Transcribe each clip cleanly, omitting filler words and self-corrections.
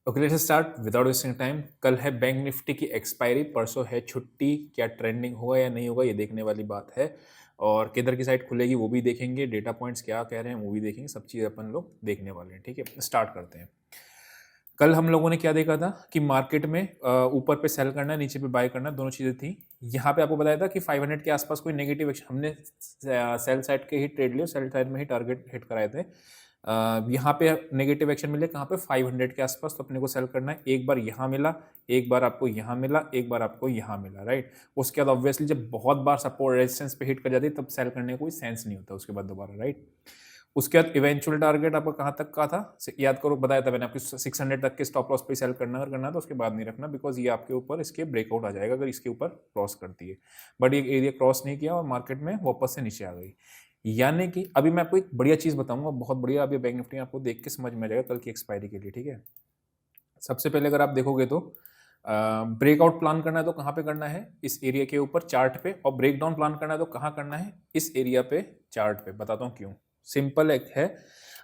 Okay, let's start without wasting time. कल है bank Nifty की एक्सपायरी, परसों है छुट्टी। क्या ट्रेंडिंग होगा या नहीं होगा ये देखने वाली बात है। और किधर की साइड खुलेगी वो भी देखेंगे, डेटा पॉइंट्स क्या कह रहे हैं वो भी देखेंगे, सब चीज़ अपन लोग देखने वाले हैं। ठीक है, स्टार्ट करते हैं। कल हम लोगों ने क्या देखा था कि मार्केट में ऊपर पे सेल करना, नीचे पे बाय करना, दोनों चीज़ें थी। यहाँ पे आपको बताया था कि 500 के आसपास कोई नेगेटिव एक्शन, हमने सेल साइड के ही ट्रेड लिए, सेल साइड में ही टारगेट हिट कराए थे। यहाँ पे नेगेटिव एक्शन मिले कहाँ पे, 500 के आसपास, तो अपने को सेल करना है। एक बार यहाँ मिला, एक बार आपको यहाँ मिला, एक बार आपको यहाँ मिला, राइट। उसके बाद ऑब्वियसली जब बहुत बार सपोर्ट रेजिस्टेंस पे हिट कर जाती है तब सेल करने का कोई सेंस नहीं होता उसके बाद दोबारा, राइट। उसके बाद इवेंचुअल टारगेट आपका कहाँ तक का था, याद करो, बताया था मैंने आपको 600 तक के स्टॉप लॉस पे सेल करना, अगर करना है तो उसके बाद नहीं रखना, बिकॉज ये आपके ऊपर इसके ब्रेकआउट आ जाएगा अगर इसके ऊपर क्रॉस करती है। बट ये एरिया क्रॉस नहीं किया और मार्केट में वापस से नीचे आ गई। यानी कि अभी मैं आपको एक बढ़िया चीज बताऊंगा, बहुत बढ़िया। अभी बैंक निफ्टी आपको देख के समझ में आ जाएगा कल की एक्सपायरी के लिए, ठीक है। सबसे पहले अगर आप देखोगे तो ब्रेकआउट प्लान करना है तो कहाँ पे करना है, इस एरिया के ऊपर चार्ट पे। और ब्रेक डाउन प्लान करना है तो कहाँ करना है, इस एरिया पे चार्ट पे। बताता हूँ क्यों। सिंपल एक है,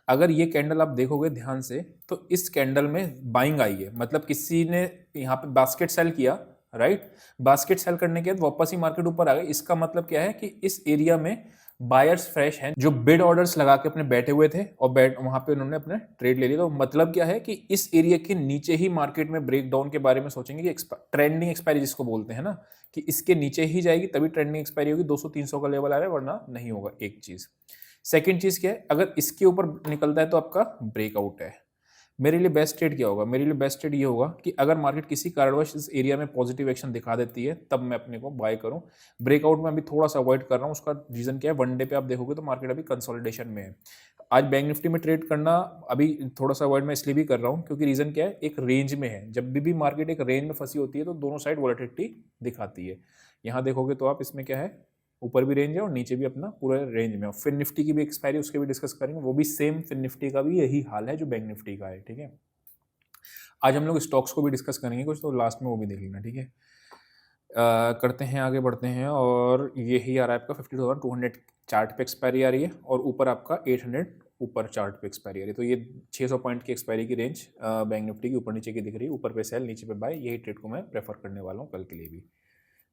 अगर ये कैंडल आप देखोगे ध्यान से तो इस कैंडल में बाइंग आई है, मतलब किसी ने यहाँ पे बास्केट सेल किया, राइट। बास्केट सेल करने के बाद वापस ही मार्केट ऊपर आ गई। इसका मतलब क्या है कि इस एरिया में बायर्स फ्रेश हैं जो बिड ऑर्डर्स लगा के अपने बैठे हुए थे और वहां पे उन्होंने अपने ट्रेड ले लिया। तो मतलब क्या है कि इस एरिया के नीचे ही मार्केट में ब्रेकडाउन के बारे में सोचेंगे कि ट्रेंडिंग एक्सपायरी जिसको बोलते हैं ना, कि इसके नीचे ही जाएगी तभी ट्रेंडिंग एक्सपायरी होगी। 200-300 का लेवल आ रहा है, वरना नहीं होगा। एक चीज। सेकेंड चीज क्या है, अगर इसके ऊपर निकलता है तो आपका ब्रेकआउट है। मेरे लिए बेस्ट ट्रेड क्या होगा, मेरे लिए बेस्ट ट्रेड ये होगा कि अगर मार्केट किसी कारणवश इस एरिया में पॉजिटिव एक्शन दिखा देती है तब मैं अपने को बाय करूं। ब्रेकआउट में अभी थोड़ा सा अवॉइड कर रहा हूं। उसका रीजन क्या है, वन डे पे आप देखोगे तो मार्केट अभी कंसोलिडेशन में है। आज बैंक निफ्टी में ट्रेड करना अभी थोड़ा सा अवॉइड मैं इसलिए भी कर रहा हूं क्योंकि रीजन क्या है, एक रेंज में है। जब भी मार्केट एक रेंज में फंसी होती है तो दोनों साइड वॉलेटिलिटी दिखाती है। यहाँ देखोगे तो आप, इसमें क्या है, ऊपर भी रेंज है और नीचे भी अपना पूरा रेंज में। और फिर निफ्टी की भी एक्सपायरी, उसके भी डिस्कस करेंगे, वो भी सेम फिर निफ्टी का भी यही हाल है जो बैंक निफ्टी का है, ठीक है। आज हम लोग स्टॉक्स को भी डिस्कस करेंगे कुछ, तो लास्ट में वो भी देख लेना, ठीक है। करते हैं, आगे बढ़ते हैं। और ये ही आ रहा है आपका 52,200 चार्ट पे एक्सपायरी आ रही है और ऊपर आपका 800 ऊपर चार्ट पे एक्सपायरी आ रही है। तो ये 600 पॉइंट की एक्सपायरी की रेंज बैंक निफ्टी की ऊपर नीचे की दिख रही है। ऊपर पे सेल, नीचे पे बाय, यही ट्रेड को मैं प्रेफर करने वाला हूँ कल के लिए भी।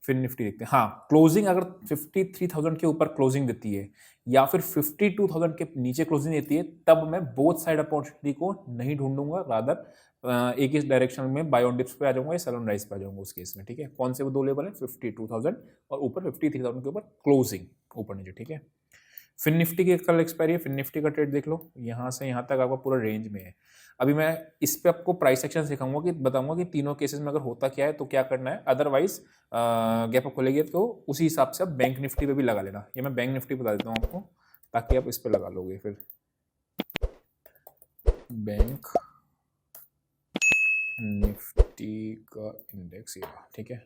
फिर निफ्टी देखते हैं। हाँ, क्लोजिंग अगर 53,000 के ऊपर क्लोजिंग देती है या फिर 52,000 के नीचे क्लोजिंग देती है तब मैं बोथ साइड अपॉर्चुनिटी को नहीं ढूंढूंगा, रादर एक ही डायरेक्शन में बाय ऑन डिप्स पे आ जाऊंगा या सेल ऑन राइज पे आ जाऊंगा उस केस में, ठीक है। कौन से वो दो लेवल है, 52,000 और ऊपर 53,000 के ऊपर क्लोजिंग, ऊपर नीचे, ठीक है। फिर निफ्टी की कल एक्सपायरी है। फिर निफ्टी का ट्रेड देख लो, यहाँ से यहाँ तक आपका पूरा रेंज में है। अभी मैं इस पे आपको प्राइस एक्शन सिखाऊंगा कि बताऊंगा कि तीनों केसेस में अगर होता क्या है तो क्या करना है। अदरवाइज गैप अप खोलेगी तो उसी हिसाब से आप बैंक निफ्टी पे भी लगा लेना। ये मैं बैंक निफ्टी बता देता हूँ आपको ताकि आप इस पे लगा लोगे। फिर बैंक निफ्टी का इंडेक्स ये रहा, ठीक है।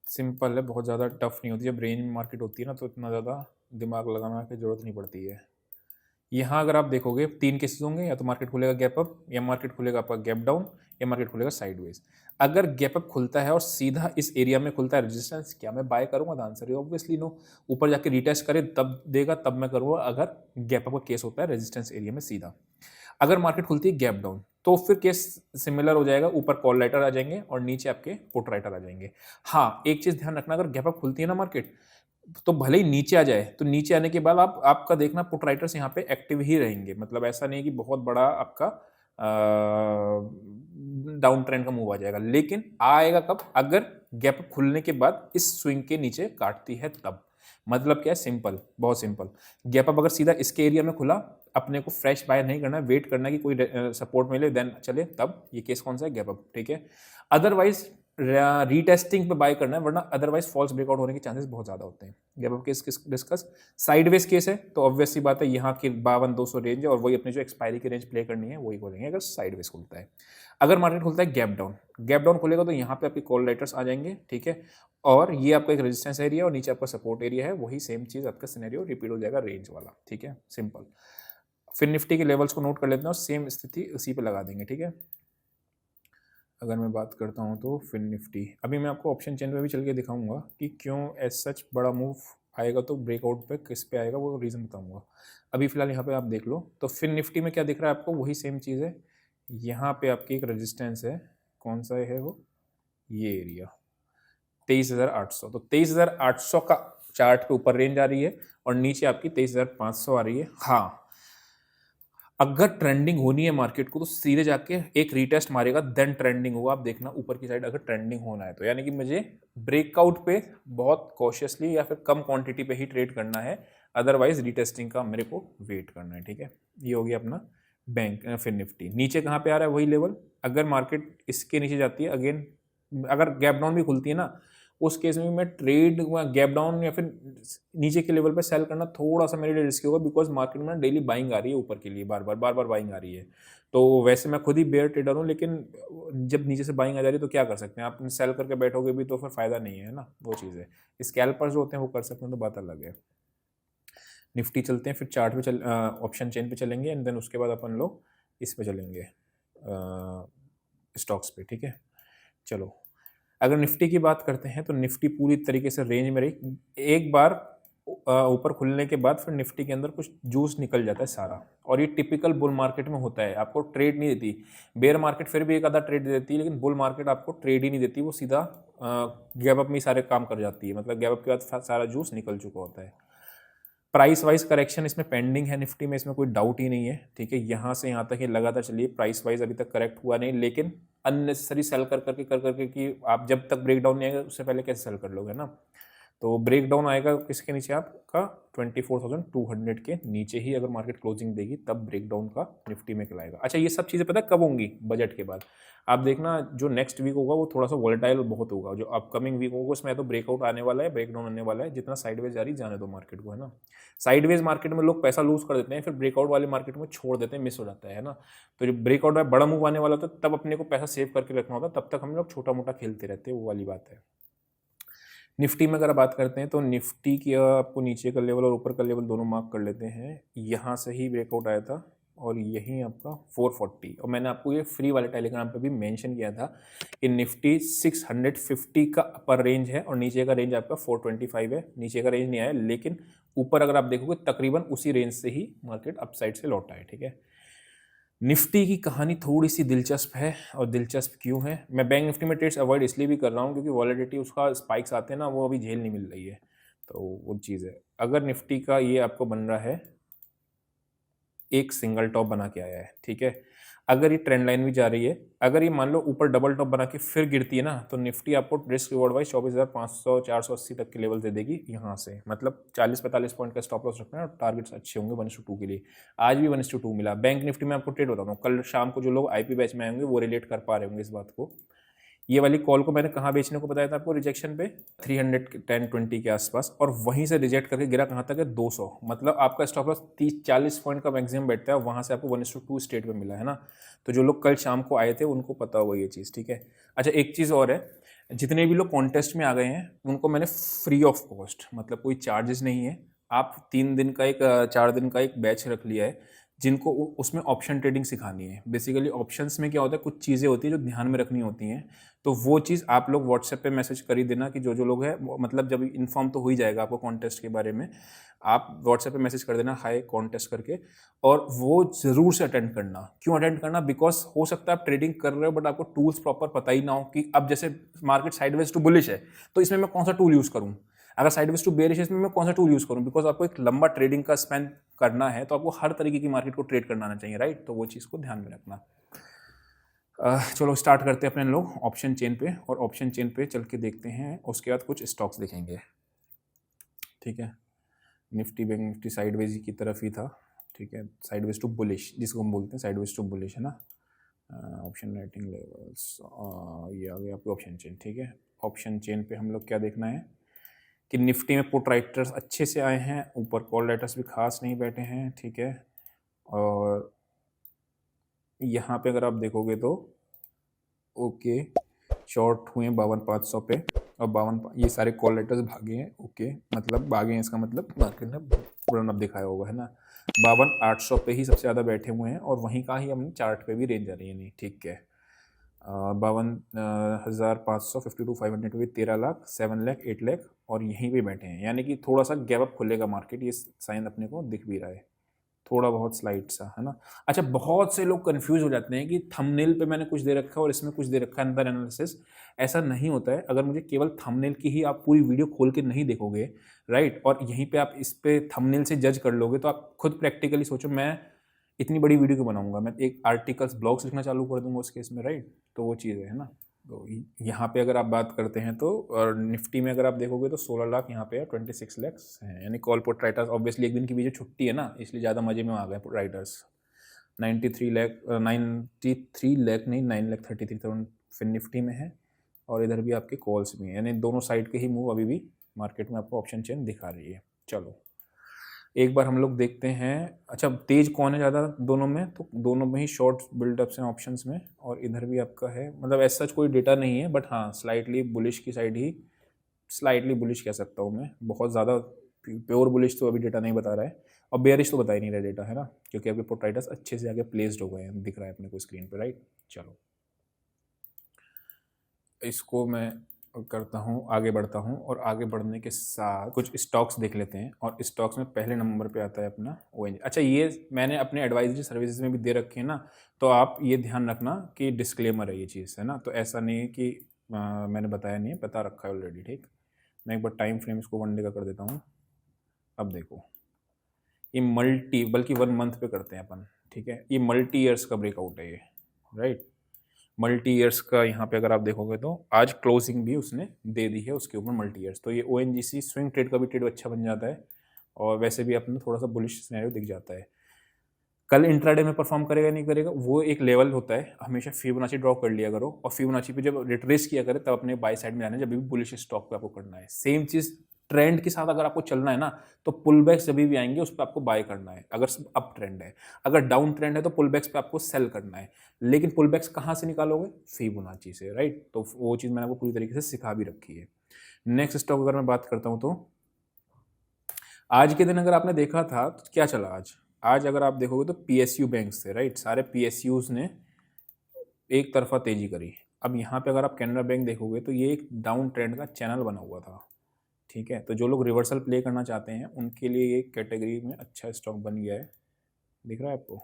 सिंपल है, बहुत ज़्यादा टफ नहीं होती। जब रेंज में मार्केट होती है ना तो इतना ज़्यादा दिमाग लगाना की जरूरत नहीं पड़ती है। यहाँ अगर आप देखोगे तीन केसेस होंगे, या तो मार्केट खुलेगा गैप अप, या मार्केट खुलेगा आपका गैप डाउन, या मार्केट खुलेगा साइडवेज। अगर गैप अप खुलता है और सीधा इस एरिया में खुलता है रेजिस्टेंस, क्या मैं बाय करूंगा? The answer is obviously no. ऊपर जाके रिटेस्ट करे तब देगा, तब मैं करूंगा अगर गैप अप का केस होता है रेजिस्टेंस एरिया में सीधा। अगर मार्केट खुलती है गैप डाउन तो फिर केस सिमिलर हो जाएगा, ऊपर कॉल राइटर आ जाएंगे और नीचे आपके पुट राइटर आ जाएंगे। हाँ, एक चीज ध्यान रखना, अगर गैप अप खुलती है ना मार्केट तो भले ही नीचे आ जाए, तो नीचे आने के बाद आपका देखना पुट राइटर्स यहाँ पे एक्टिव ही रहेंगे। मतलब ऐसा नहीं कि बहुत बड़ा आपका डाउन ट्रेंड का मूव आ जाएगा, लेकिन आएगा कब? अगर गैप खुलने के बाद इस स्विंग के नीचे काटती है तब। मतलब क्या है, सिंपल, बहुत सिंपल। गैप अप अगर सीधा इसके एरिया में खुला, अपने को फ्रेश बाय नहीं करना है, वेट करना है कि कोई सपोर्ट मिले देन चले, तब ये केस कौन सा है, गैप अप, ठीक है। अदरवाइज रीटेस्टिंग पे बाय करना है, वरना अदरवाइज फॉल्स ब्रेकआउट होने के चांसेस बहुत ज्यादा होते हैं। Gap up case discuss. Sideways case है तो ऑब्वियस सी बात है, यहाँ की 52,200 रेंज है और वही अपनी जो एक्सपायरी की रेंज प्ले करनी है वही खोलेंगे अगर साइडवेज खुलता है। अगर मार्केट खुलता है गैप डाउन, गैप डाउन खुलेगा तो यहाँ पे आपके कॉल राइटर्स आ जाएंगे, ठीक है। और ये आपका एक रेजिस्टेंस एरिया और नीचे आपका सपोर्ट एरिया है, वही सेम चीज आपका सिनेरियो रिपीट हो जाएगा रेंज वाला, ठीक है, सिंपल। फिर निफ्टी के लेवल्स को नोट कर लेते हैं और सेम स्थिति उसी पे लगा देंगे, ठीक है। अगर मैं बात करता हूँ तो फिर निफ्टी, अभी मैं आपको ऑप्शन चेन में भी चल के दिखाऊंगा कि क्यों एज सच बड़ा मूव आएगा तो ब्रेकआउट पे किस पे आएगा, वो रीज़न बताऊंगा। अभी फिलहाल यहाँ पे आप देख लो तो फिर निफ्टी में क्या दिख रहा है आपको, वही सेम चीज़ है यहाँ पे आपकी एक रेजिस्टेंस है, कौन सा है वो, ये एरिया 23,800। तो 23,800 का चार्ट पे ऊपर रेंज आ रही है और नीचे आपकी 23,500 आ रही है। हाँ, अगर ट्रेंडिंग होनी है मार्केट को तो सीधे जाके एक रीटेस्ट मारेगा, देन ट्रेंडिंग होगा। आप देखना ऊपर की साइड अगर ट्रेंडिंग होना है तो, यानी कि मुझे ब्रेकआउट पे बहुत कॉशियसली या फिर कम क्वांटिटी पे ही ट्रेड करना है, अदरवाइज रीटेस्टिंग का मेरे को वेट करना है। ठीक है, ये हो गया अपना बैंक फिर निफ्टी। नीचे कहाँ पे आ रहा है, वही लेवल। अगर मार्केट इसके नीचे जाती है अगेन, अगर गैप डाउन भी खुलती है ना, उस केस में मैं ट्रेड गैप डाउन या फिर नीचे के लेवल पे सेल करना थोड़ा सा मेरे लिए रिस्की होगा, बिकॉज मार्केट में डेली बाइंग आ रही है ऊपर के लिए, बार बार बाइंग आ रही है। तो वैसे मैं खुद ही बेयर ट्रेडर हूँ, लेकिन जब नीचे से बाइंग आ जा रही है तो क्या कर सकते हैं, आप सेल करके बैठोगे भी तो फिर फायदा नहीं है ना, वो चीज़ है। स्कैल्पर्स जो होते हैं वो कर सकते हैं, तो बात अलग है। निफ्टी चलते हैं, फिर चार्ट पे चल, ऑप्शन चेन पे चलेंगे, एंड देन उसके बाद अपन लोग इस पे चलेंगे, स्टॉक्स पे। ठीक है, चलो अगर निफ्टी की बात करते हैं तो निफ्टी पूरी तरीके से रेंज में रही। एक बार ऊपर खुलने के बाद फिर निफ्टी के अंदर कुछ जूस निकल जाता है सारा, और ये टिपिकल बुल मार्केट में होता है, आपको ट्रेड नहीं देती। बेयर मार्केट फिर भी एक आधा ट्रेड देती है, लेकिन बुल मार्केट आपको ट्रेड ही नहीं देती, वो सीधा गैप अप में ही सारे काम कर जाती है, मतलब गैप अप के बाद सारा जूस निकल चुका होता है। प्राइस वाइज करेक्शन इसमें पेंडिंग है निफ्टी में, इसमें कोई डाउट ही नहीं है। ठीक है, यहाँ से यहाँ तक ही लगातार चलिए, प्राइस वाइज अभी तक करेक्ट हुआ नहीं, लेकिन अननेसेसरी सेल कर करके कि आप जब तक ब्रेकडाउन नहीं आएगा उससे पहले कैसे सेल कर लोगे ना। तो ब्रेक डाउन आएगा किसके नीचे, आपका 24,200 के नीचे ही अगर मार्केट क्लोजिंग देगी, तब ब्रेक डाउन का निफ्टी में कहलाएगा। अच्छा, ये सब चीज़ें पता है कब होंगी, बजट के बाद। आप देखना जो नेक्स्ट वीक होगा वो थोड़ा सा वोलेटाइल बहुत होगा, जो अपकमिंग वीक होगा उसमें तो ब्रेकआउट आने वाला है, ब्रेक डाउन आने वाला है। जितना साइडवेज जा रही जाने दो मार्केट को, है ना। साइडवेज मार्केट में लोग पैसा लूज कर देते हैं, फिर ब्रेकआउट वाले मार्केट में छोड़ देते हैं, मिस हो जाता है ना। तो जब ब्रेकआउट में बड़ा मूव आने वाला था तब अपने को पैसा सेव करके रखना होता, तब तक हम लोग छोटा मोटा खेलते रहते हैं, वो वाली बात है। निफ्टी में अगर आप बात करते हैं तो निफ्टी की आपको नीचे का लेवल और ऊपर का लेवल दोनों मार्क कर लेते हैं। यहाँ से ही ब्रेकआउट आया था और यही आपका 440, और मैंने आपको ये फ्री वाले टेलीग्राम पे भी मेंशन किया था कि निफ्टी 650 का अपर रेंज है और नीचे का रेंज आपका 425 है। नीचे का रेंज नहीं आया, लेकिन ऊपर अगर आप देखोगे तकरीबन उसी रेंज से ही मार्केट अपसाइड से लौटा है। ठीक है, निफ्टी की कहानी थोड़ी सी दिलचस्प है, और दिलचस्प क्यों है, मैं बैंक निफ्टी में ट्रेड्स अवॉइड इसलिए भी कर रहा हूँ क्योंकि वॉलेटिलिटी उसका स्पाइक्स आते हैं ना, वो अभी झेल नहीं मिल रही है, तो वो चीज़ है। अगर निफ्टी का ये आपको बन रहा है, एक सिंगल टॉप बना के आया है, ठीक है, अगर ये ट्रेंड लाइन भी जा रही है, अगर ये मान लो ऊपर डबल टॉप बना के फिर गिरती है ना, तो निफ्टी आपको रिस्क रिवॉर्ड वाइज 24,500 480 तक के लेवल दे देगी यहाँ से, मतलब 40-45 पॉइंट का स्टॉप लॉस रखना है, और टारगेट्स अच्छे होंगे 1:2 के लिए। आज भी 1:2 मिला। बैंक निफ्टी में आपको ट्रेड बताता हूँ, कल शाम को जो लोग आईपी बैच में आएंगे वो रिलेट कर पा रहे होंगे इस बात को। ये वाली कॉल को मैंने कहाँ बेचने को बताया था आपको, रिजेक्शन पे 310-20 के आसपास, और वहीं से रिजेक्ट करके गिरा कहाँ तक है, 200, मतलब आपका स्टॉप लॉस 30-40 पॉइंट का मैक्सिमम बैठता है, वहाँ से आपको 1:2 स्टेट में मिला है ना। तो जो लोग कल शाम को आए थे उनको पता होगा ये चीज़। ठीक है, अच्छा एक चीज़ और है, जितने भी लोग कॉन्टेस्ट में आ गए हैं उनको मैंने फ्री ऑफ कॉस्ट, मतलब कोई चार्जेस नहीं है, आप 3 दिन का एक 4 दिन का एक बैच रख लिया है, जिनको उसमें ऑप्शन ट्रेडिंग सिखानी है। बेसिकली ऑप्शंस में क्या होता है, कुछ चीज़ें होती है जो ध्यान में रखनी होती हैं, तो वो चीज़ आप लोग व्हाट्सएप पे मैसेज कर ही देना कि जो जो लोग हैं, मतलब जब इन्फॉर्म तो हो ही जाएगा आपको कॉन्टेस्ट के बारे में, आप व्हाट्सएप पे मैसेज कर देना हाई कॉन्टेस्ट करके, और वो ज़रूर से अटेंड करना। क्यों अटेंड करना, बिकॉज हो सकता है आप ट्रेडिंग कर रहे हो बट आपको टूल्स प्रॉपर पता ही ना हो, कि अब जैसे मार्केट साइडवेज टू बुलिश है तो इसमें मैं कौन सा टूल यूज़ करूँ, अगर साइडवेज टू बेरिश है इसमें मैं कौन सा टूल यूज़ करूँ, बिकॉज आपको एक लंबा ट्रेडिंग का स्पेन करना है, तो आपको हर तरीके की मार्केट को ट्रेड करना आना चाहिए, राइट। तो वो चीज़ को ध्यान में रखना। चलो स्टार्ट करते हैं अपने लोग ऑप्शन चेन पे, और ऑप्शन चेन पे चल के देखते हैं, उसके बाद कुछ स्टॉक्स देखेंगे। ठीक है, निफ्टी बैंक निफ्टी साइडवेज की तरफ ही था। ठीक है, साइडवेज टू बुलिश जिसको हम बोलते हैं, साइडवेज टू बुलिश है ना। ऑप्शन राइटिंग लेवल्स, ये आ गया आपके ऑप्शन चेन। ठीक है, ऑप्शन चेन पे हम लोग क्या देखना है कि निफ्टी में पुट राइटर्स अच्छे से आए हैं, ऊपर कॉल राइटर्स भी खास नहीं बैठे हैं। ठीक है, और यहाँ पे अगर आप देखोगे तो ओके, शॉर्ट हुए 52,500 पे, और 52 ये सारे कॉल राइटर्स भागे हैं। ओके, मतलब भागे हैं इसका मतलब मार्केट ने रन अप दिखाया होगा, है ना। 52,800 पे ही सबसे ज़्यादा बैठे हुए हैं, और वहीं का ही हमने चार्ट पे भी रेंज आ रही है, नहीं ठीक है। 52,500 52,500 भी 13 लाख 7 लाख 8 लाख और यहीं पे बैठे हैं, यानी कि थोड़ा सा गैप अप खुलेगा मार्केट, ये साइन अपने को दिख भी रहा है। थोड़ा बहुत स्लाइड सा, है ना? अच्छा, बहुत से लोग कन्फ्यूज़ हो जाते हैं कि थंबनेल पे मैंने कुछ दे रखा है और इसमें कुछ दे रखा है अंदर एनालिसिस। ऐसा नहीं होता है। अगर मुझे केवल थंबनेल की ही आप पूरी वीडियो खोल के नहीं देखोगे, राइट? और यहीं पे आप इस पे थंबनेल से जज कर लोगे, तो आप खुद प्रैक्टिकली सोचो, मैं इतनी बड़ी वीडियो क्यों बनाऊँगा? मैं एक आर्टिकल्स, ब्लॉग्स लिखना चालू कर दूँगा उस केस में, राइट? तो वो चीज़ है ना? तो यहाँ पे अगर आप बात करते हैं तो, और निफ्टी में अगर आप देखोगे तो 16 लाख यहाँ पे है, 26 लैक्स है, यानी कॉल पुट राइटर्स ऑब्वियसली एक दिन की बीच में छुट्टी है ना, इसलिए ज़्यादा मजे में आ गए राइटर्स। 93 लाख, 93 लाख नहीं, 9 लाख 33,000 फिर निफ्टी में है, और इधर भी आपके कॉल्स भी हैं, यानी दोनों साइड के ही मूव अभी भी मार्केट में आपको ऑप्शन चेन दिखा रही है। चलो एक बार हम लोग देखते हैं। अच्छा, तेज कौन है ज़्यादा दोनों में? तो दोनों में ही शॉर्ट बिल्डअप्स हैं ऑप्शंस में, और इधर भी आपका है, मतलब ऐसा कोई डेटा नहीं है, बट हाँ स्लाइटली बुलिश की साइड ही, स्लाइटली बुलिश कह सकता हूँ मैं, बहुत ज़्यादा प्योर बुलिश तो अभी डेटा नहीं बता रहा है, और बेयरिश तो बता ही नहीं रहा डेटा, है ना, क्योंकि आपके पुट राइटर्स अच्छे से आगे प्लेस्ड हो गए हैं, दिख रहा है अपने को स्क्रीन पे, राइट। चलो इसको मैं करता हूँ, आगे बढ़ता हूँ, और आगे बढ़ने के साथ कुछ स्टॉक्स देख लेते हैं, और स्टॉक्स में पहले नंबर पे आता है अपना ONGC। अच्छा, ये मैंने अपने एडवाइजरी सर्विसेज में भी दे रखे हैं ना, तो आप ये ध्यान रखना कि डिस्क्लेमर है ये चीज़, है ना, तो ऐसा नहीं है कि मैंने बताया नहीं है, बता रखा है ऑलरेडी, ठीक। मैं एक बार टाइम फ्रेम इसको 1 डे का कर देता हूँ। अब देखो, ये मल्टी, बल्कि 1 मंथ पे करते हैं अपन, ठीक है, ये मल्टी ईयर्स का ब्रेकआउट है ये, राइट। मल्टी ईयर्स का यहाँ पे अगर आप देखोगे तो आज क्लोजिंग भी उसने दे दी है उसके ऊपर मल्टी ईयर्स, तो ये ONGC स्विंग ट्रेड का भी ट्रेड अच्छा बन जाता है, और वैसे भी अपने थोड़ा सा बुलिश सिनेरियो दिख जाता है। कल इंट्राडे में परफॉर्म करेगा नहीं करेगा, वो एक लेवल होता है, हमेशा फिबोनाची ड्रॉ कर लिया करो, और फिबोनाची पे जब रिट्रेस किया करे तब अपने बाय साइड में जाना है, जब भी बुलिश स्टॉक पे आपको करना है। सेम चीज़ ट्रेंड के साथ अगर आपको चलना है ना, तो पुल बैक्स जब भी आएंगे उस पर आपको बाय करना है, अगर अप ट्रेंड है। अगर डाउन ट्रेंड है तो पुल बैक्स पे आपको सेल करना है, लेकिन पुल बैक्स कहाँ से निकालोगे? फिबोनाची से, राइट। तो वो चीज़ मैंने आपको पूरी तरीके से सिखा भी रखी है। नेक्स्ट स्टॉक अगर मैं बात करता हूँ तो आज के दिन अगर आपने देखा था तो क्या चला आज? आज अगर आप देखोगे तो PSU बैंक्स थे, राइट। सारे PSUs ने एक तरफा तेजी करी। अब यहाँ पे अगर आप कैनरा बैंक देखोगे तो ये एक डाउन ट्रेंड का चैनल बना हुआ था, ठीक है। तो जो लोग रिवर्सल प्ले करना चाहते हैं उनके लिए ये कैटेगरी में अच्छा स्टॉक बन गया है, दिख रहा है आपको,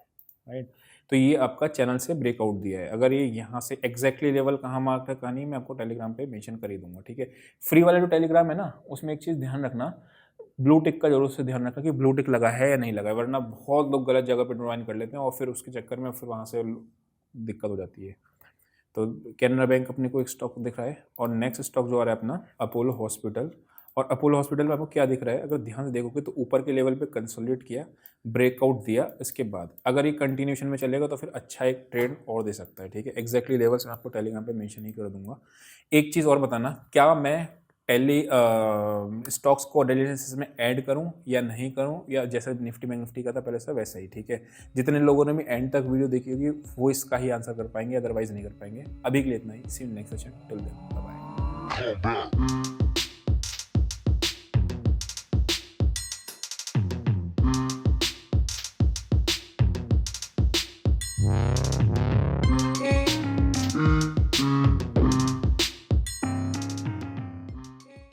राइट। तो ये आपका चैनल से ब्रेकआउट दिया है। अगर ये यहाँ से एग्जैक्टली लेवल कहाँ मार्क है कहाँ नहीं, मैं आपको टेलीग्राम पे मेंशन कर ही दूंगा, ठीक है। फ्री वाला जो टेलीग्राम है ना, उसमें एक चीज़ ध्यान रखना, ब्लू टिक का जरूर से ध्यान रखना कि ब्लू टिक लगा है या नहीं लगा है, वरना बहुत लोग गलत जगह पे ज्वाइन कर लेते हैं और फिर उसके चक्कर में फिर वहाँ से दिक्कत हो जाती है। तो कैनरा बैंक अपने को एक स्टॉक दिख रहा है, और नेक्स्ट स्टॉक जो आ रहा है अपना अपोलो हॉस्पिटल। और अपोलो हॉस्पिटल में आपको क्या दिख रहा है? अगर ध्यान से देखोगे तो ऊपर के लेवल पे कंसोलिडेट किया, ब्रेकआउट दिया, इसके बाद अगर ये कंटिन्यूशन में चलेगा तो फिर अच्छा एक ट्रेड और दे सकता है, ठीक है। एग्जैक्टली लेवल्स मैं आपको टेलीग्राम पे मेंशन ही कर दूंगा। एक चीज़ और बताना, क्या मैं टेली स्टॉक्स को डेली एनालिसिस में ऐड करूं या नहीं करूं, या जैसे निफ्टी बैंक निफ्टी का था पहले से वैसा ही, ठीक है। जितने लोगों ने भी एंड तक वीडियो देखी होगी वो इसका ही आंसर कर पाएंगे, अदरवाइज नहीं कर पाएंगे। अभी के लिए इतना ही। See you next session, till then bye bye.